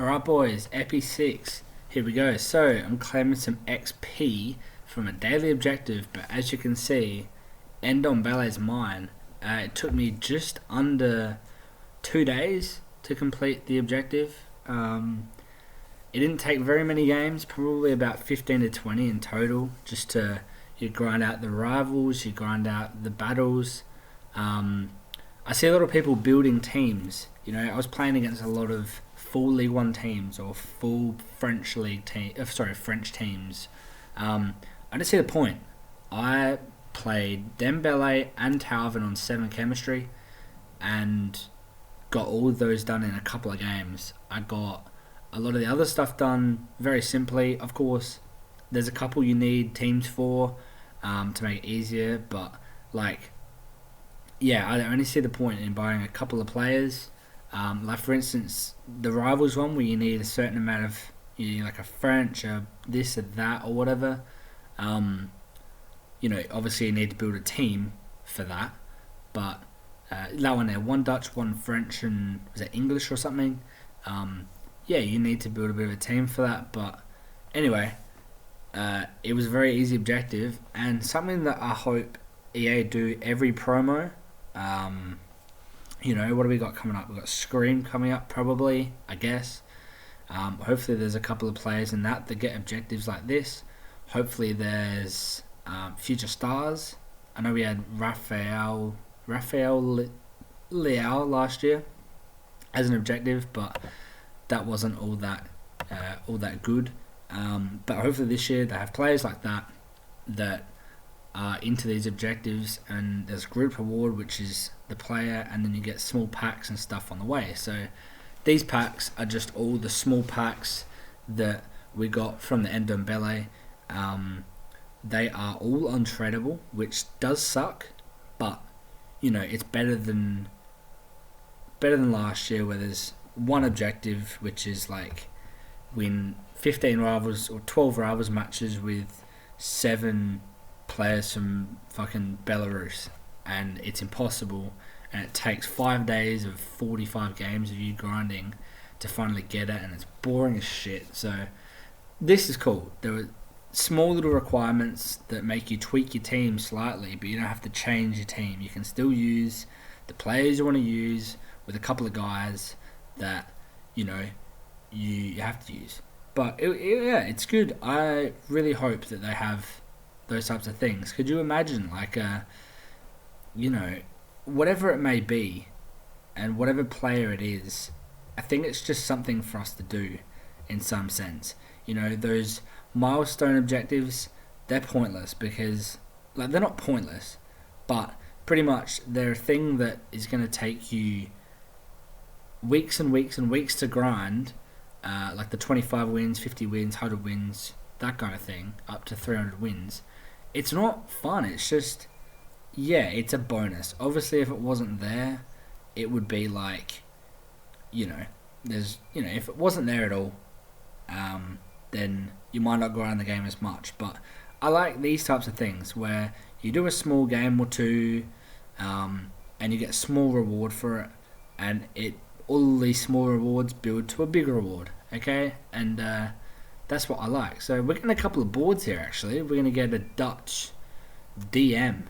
Alright boys, Epi 6. Here we go. So, I'm claiming some XP from a daily objective, but as you can see, end on Ballet's mine. It took me just under 2 days to complete the objective. It didn't take very many games, probably about 15 to 20 in total, just to you grind out the rivals, you grind out the battles. I see a lot of people building teams. You know, I was playing against a lot of full League One teams or full French League French teams. I didn't see the point. I played Dembele and Talvin on 7 chemistry and got all of those done in a couple of games. I got a lot of the other stuff done very simply. Of course, there's a couple you need teams for to make it easier, but I only see the point in buying a couple of players. Like for instance, the Rivals one where you need a certain amount of, you need like a French, or this or that or whatever. Obviously you need to build a team for that, but that one there, one Dutch, one French, and was it English or something? You need to build a bit of a team for that, but anyway, it was a very easy objective, and something that I hope EA do every promo. What do we got coming up? We've got Scream coming up, probably, I guess. Hopefully there's a couple of players in that get objectives like this. Hopefully there's future stars. I know we had Rafael Leao last year as an objective, but that wasn't all that good. But hopefully this year they have players like that are into these objectives, and there's a group reward which is the player, and then you get small packs and stuff on the way. So these packs are just all the small packs that we got from the Ndombele. They are all untradeable, which does suck, but it's better than last year, where there's one objective which is like win 15 rivals or 12 rivals matches with 7 players from fucking Belarus, and it's impossible, and it takes 5 days of 45 games of you grinding to finally get it, and it's boring as shit. So this is cool. There were small little requirements that make you tweak your team slightly, but you don't have to change your team. You can still use the players you want to use with a couple of guys that you have to use. But it's good. I really hope that they have those types of things. Could you imagine, whatever it may be, and whatever player it is, I think it's just something for us to do in some sense. Those milestone objectives, they're pointless because, they're not pointless, but pretty much they're a thing that is going to take you weeks and weeks and weeks to grind, like the 25 wins, 50 wins, 100 wins, that kind of thing, up to 300 wins. It's not fun. It's just, it's a bonus. Obviously, if it wasn't there, it would be like, if it wasn't there at all, then you might not grind the game as much. But I like these types of things where you do a small game or two, and you get a small reward for it, and all these small rewards build to a bigger reward. Okay, and that's what I like. So we're getting a couple of boards here. Actually, we're going to get a Dutch DM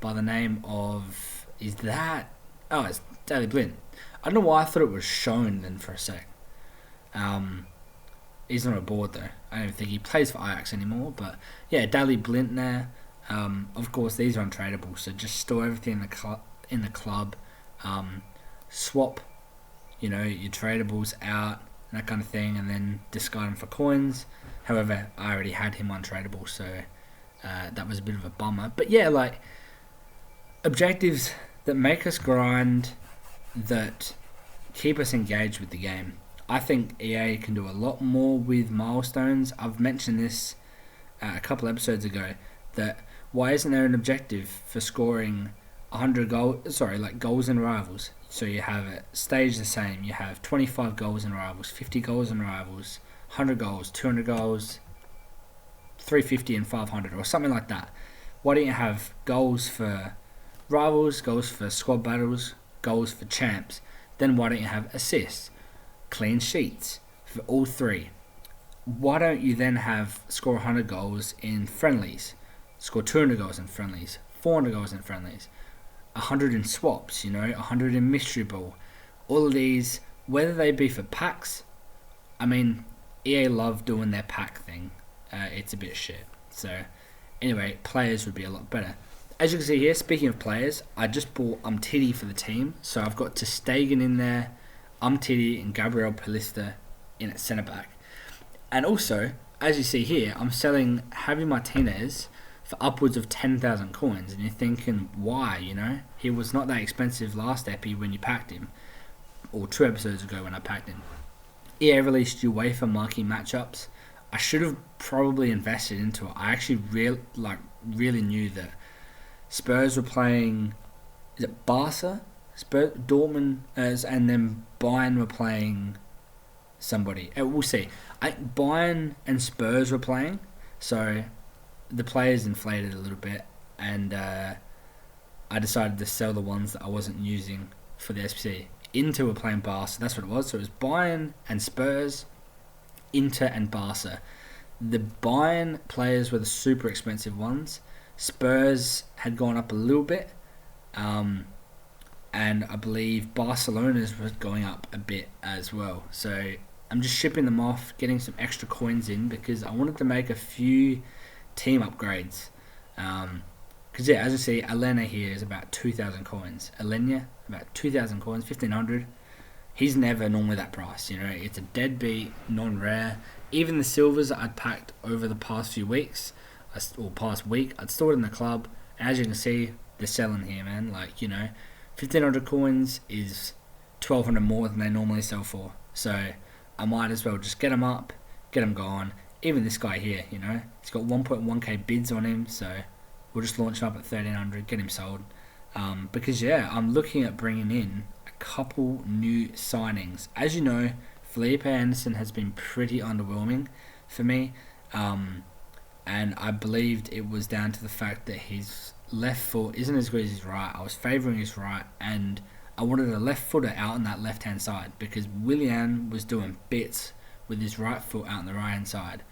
by the name of, it's Daily Blind. I don't know why I thought it was shown then for a sec. He's not a board though. I don't think he plays for Ajax anymore. But yeah, Daily Blind there. Of course, these are untradeable, so just store everything in the club. Swap, your tradables out, and that kind of thing, and then discard them for coins. However, I already had him untradeable, so that was a bit of a bummer. But yeah, objectives that make us grind, that keep us engaged with the game. I think EA can do a lot more with milestones. I've mentioned this a couple episodes ago, that why isn't there an objective for scoring 100 goals in Rivals? So you have it staged the same. You have 25 goals in Rivals, 50 goals in Rivals, 100 goals, 200 goals, 350 and 500, or something like that. Why don't you have goals for Rivals, goals for squad battles, goals for champs? Then why don't you have assists, clean sheets, for all three, why don't you then score 100 goals in friendlies, score 200 goals in friendlies, 400 goals in friendlies, 100 in swaps, 100 in mystery ball, all of these, whether they be for packs. I mean, EA love doing their pack thing. It's a bit shit. So, anyway, players would be a lot better. As you can see here, speaking of players, I just bought Umtiti for the team. So I've got Ter Stegen in there, Umtiti and Gabriel Palista in at centre back. And also, as you see here, I'm selling Javi Martinez for upwards of 10,000 coins. And you're thinking, why, He was not that expensive last epi when you packed him. Or 2 episodes ago when I packed him. EA released UEFA marquee matchups. I should have probably invested into it. I actually really knew that Spurs were playing, is it Barca? Dortmund, and then Bayern were playing somebody. We'll see. Bayern and Spurs were playing, so the players inflated a little bit, and I decided to sell the ones that I wasn't using for the SPC. Inter were playing Barca, that's what it was. So it was Bayern and Spurs, Inter and Barca. The Bayern players were the super expensive ones. Spurs had gone up a little bit, and I believe Barcelona's was going up a bit as well. So I'm just shipping them off, getting some extra coins in because I wanted to make a few team upgrades. Because as you see, Elena here is about 2,000 coins. Elena, about 2,000 coins, 1,500. He's never normally that price, It's a deadbeat, non-rare. Even the silvers that I'd packed over the past few weeks, or past week, I'd stored in the club. As you can see, they're selling here, man. 1,500 coins is 1,200 more than they normally sell for. So I might as well just get them up, get them gone. Even this guy here, he's got 1.1k bids on him, so we'll just launch him up at 1,300, get him sold. Because I'm looking at bringing in a couple new signings. As you know, Felipe Anderson has been pretty underwhelming for me. And I believed it was down to the fact that his left foot isn't as good as his right. I was favouring his right, and I wanted a left footer out on that left-hand side because Willian was doing bits with his right foot out on the right-hand side.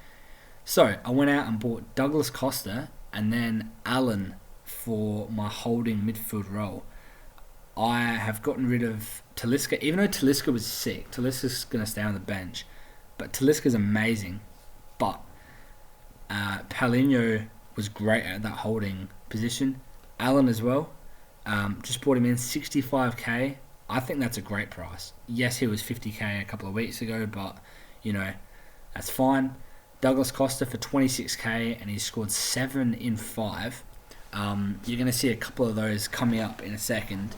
So I went out and bought Douglas Costa and then Allen for my holding midfield role. I have gotten rid of Talisca, even though Talisca was sick. Talisca's going to stay on the bench, but Talisca's amazing. But Paulinho was great at that holding position. Allen as well. Just bought him in 65k. I think that's a great price. Yes, he was 50k a couple of weeks ago, but that's fine. Douglas Costa for 26k, and he scored 7 in 5. You're going to see a couple of those coming up in a second.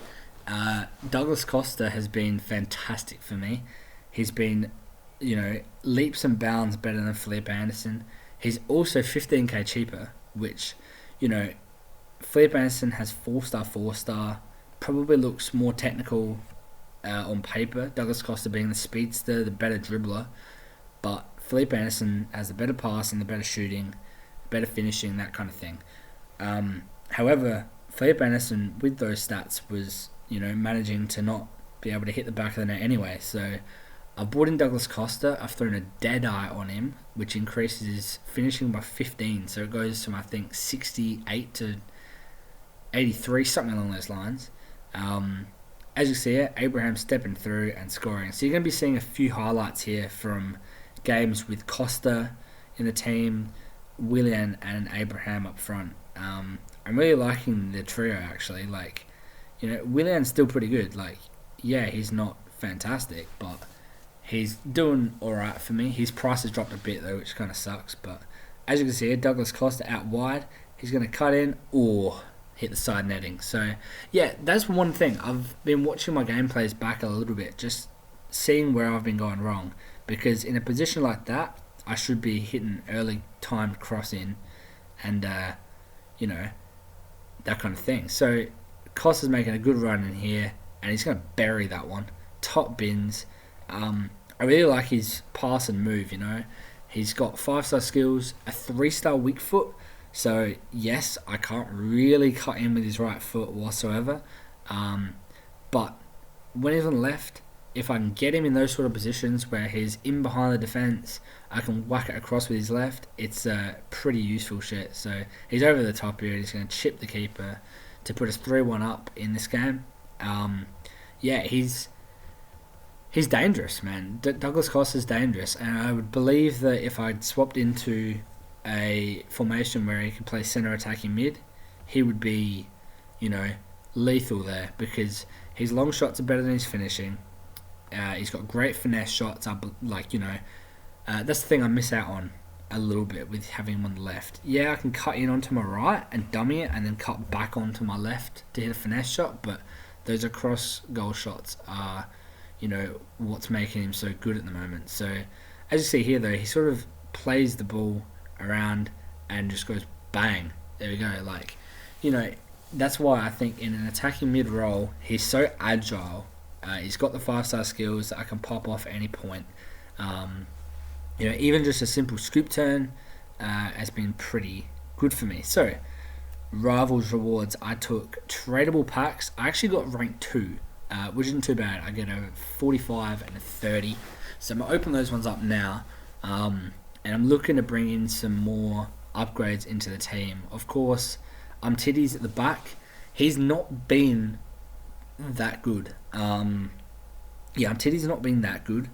Douglas Costa has been fantastic for me. He's been, leaps and bounds better than Felipe Anderson. He's also 15k cheaper, which, Felipe Anderson has 4-star, probably looks more technical on paper. Douglas Costa being the speedster, the better dribbler. But Felipe Anderson has the better passing, the better shooting, better finishing, that kind of thing. However, Felipe Anderson, with those stats, was, managing to not be able to hit the back of the net anyway. So I've brought in Douglas Costa. I've thrown a dead eye on him, which increases his finishing by 15. So it goes from, I think, 68 to 83, something along those lines. As you see it, Abraham stepping through and scoring. So you're going to be seeing a few highlights here from games with Costa in the team, Willian and Abraham up front. I'm really liking the trio, actually. Willian's still pretty good. He's not fantastic, but he's doing alright for me. His price has dropped a bit, though, which kind of sucks. But as you can see here, Douglas Costa out wide. He's going to cut in or hit the side netting. So, that's one thing. I've been watching my gameplays back a little bit, just seeing where I've been going wrong. Because in a position like that, I should be hitting early timed cross in and, that kind of thing. So, Costa's making a good run in here, and he's going to bury that one. Top bins. I really like his pass and move, He's got 5-star skills, a 3-star weak foot. So, yes, I can't really cut in with his right foot whatsoever. But when he's on the left, if I can get him in those sort of positions where he's in behind the defence, I can whack it across with his left. It's pretty useful shit. So he's over the top here. He's going to chip the keeper to put us 3-1 up in this game. Yeah, he's dangerous, man. Douglas Costa's dangerous, and I would believe that if I'd swapped into a formation where he could play centre attacking mid, he would be, lethal there, because his long shots are better than his finishing. He's got great finesse shots. That's the thing I miss out on a little bit with having him on the left. Yeah, I can cut in onto my right and dummy it, and then cut back onto my left to hit a finesse shot, but those across goal shots are, what's making him so good at the moment. So, as you see here, though, he sort of plays the ball around and just goes bang. There we go. That's why I think in an attacking mid role, he's so agile. He's got the 5-star skills that I can pop off at any point. Even just a simple scoop turn has been pretty good for me. So, Rivals rewards, I took tradable packs. I actually got rank 2, which isn't too bad. I get a 45 and a 30. So I'm going to open those ones up now. And I'm looking to bring in some more upgrades into the team. Of course, Titty's at the back. He's not been that good. Titty's not been that good.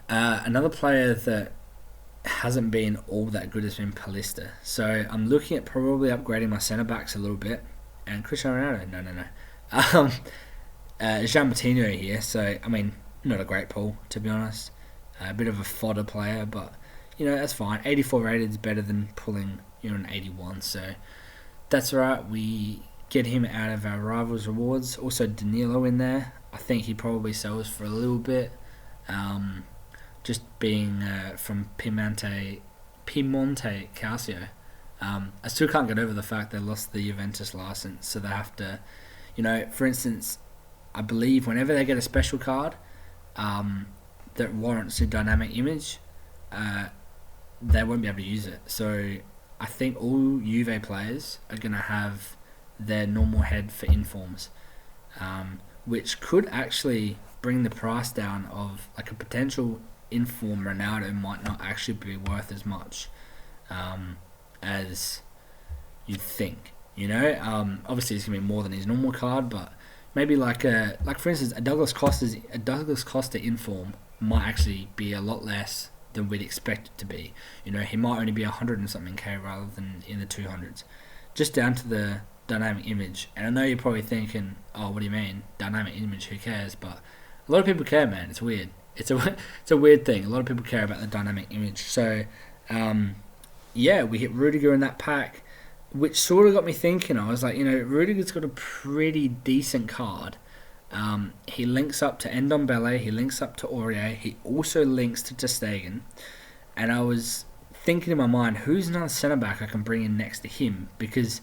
Another player that hasn't been all that good has been Palista. So I'm looking at probably upgrading my centre backs a little bit. And Cristiano Ronaldo, no. Jean Martino here. So not a great pull, to be honest. A bit of a fodder player, but that's fine. 84 rated is better than pulling an 81. So that's right. We get him out of our Rivals rewards. Also Danilo in there. I think he probably sells for a little bit. Just being from Piemonte Calcio. I still can't get over the fact they lost the Juventus license, so they have to, for instance, I believe whenever they get a special card that warrants a dynamic image, they won't be able to use it. So I think all Juve players are going to have their normal head for informs, which could actually bring the price down of a potential inform Ronaldo might not actually be worth as much as you'd think. Obviously it's gonna be more than his normal card, but maybe for instance a Douglas Costa inform might actually be a lot less than we'd expect it to be. He might only be 100 and something K rather than in the 200s, just down to the dynamic image. And I know you're probably thinking, oh, what do you mean dynamic image? Who cares? But a lot of people care, man. It's weird. It's a weird thing. A lot of people care about the dynamic image. So, we hit Rudiger in that pack, which sort of got me thinking. I was like, Rudiger's got a pretty decent card. He links up to Ndombele. He links up to Aurier. He also links to Ter Stegen. And I was thinking in my mind, who's another centre-back I can bring in next to him? Because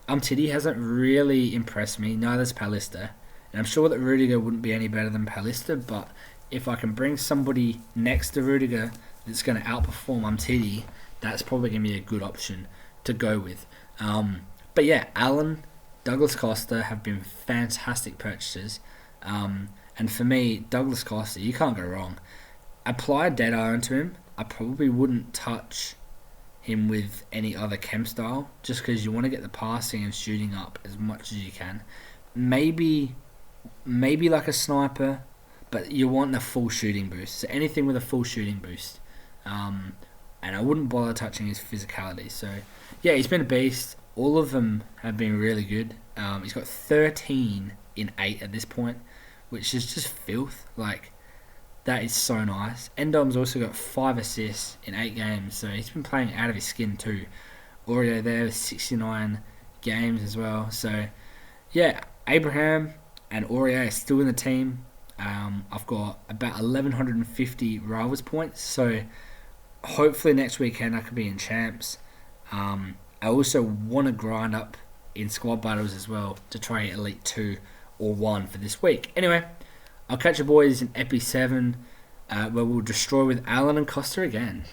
Umtiti hasn't really impressed me. Neither's Palista. And I'm sure that Rudiger wouldn't be any better than Palista, but if I can bring somebody next to Rudiger that's going to outperform Umtiti, that's probably going to be a good option to go with. But yeah, Allen, Douglas Costa have been fantastic purchases. And for me, Douglas Costa, you can't go wrong. Apply a dead iron to him. I probably wouldn't touch him with any other chem style, just because you want to get the passing and shooting up as much as you can. Maybe like a sniper, but you want a full shooting boost. So anything with a full shooting boost. And I wouldn't bother touching his physicality. So yeah, he's been a beast. All of them have been really good. He's got 13 in 8 at this point, which is just filth. That is so nice. Endom's also got 5 assists in 8 games, so he's been playing out of his skin too. Aurier there with 69 games as well. So yeah, Abraham and Aurier are still in the team. I've got about 1,150 Rivals points, so hopefully next weekend I could be in champs. I also want to grind up in squad battles as well to try Elite 2 or 1 for this week. Anyway, I'll catch you boys in Epi 7 where we'll destroy with Allen and Costa again.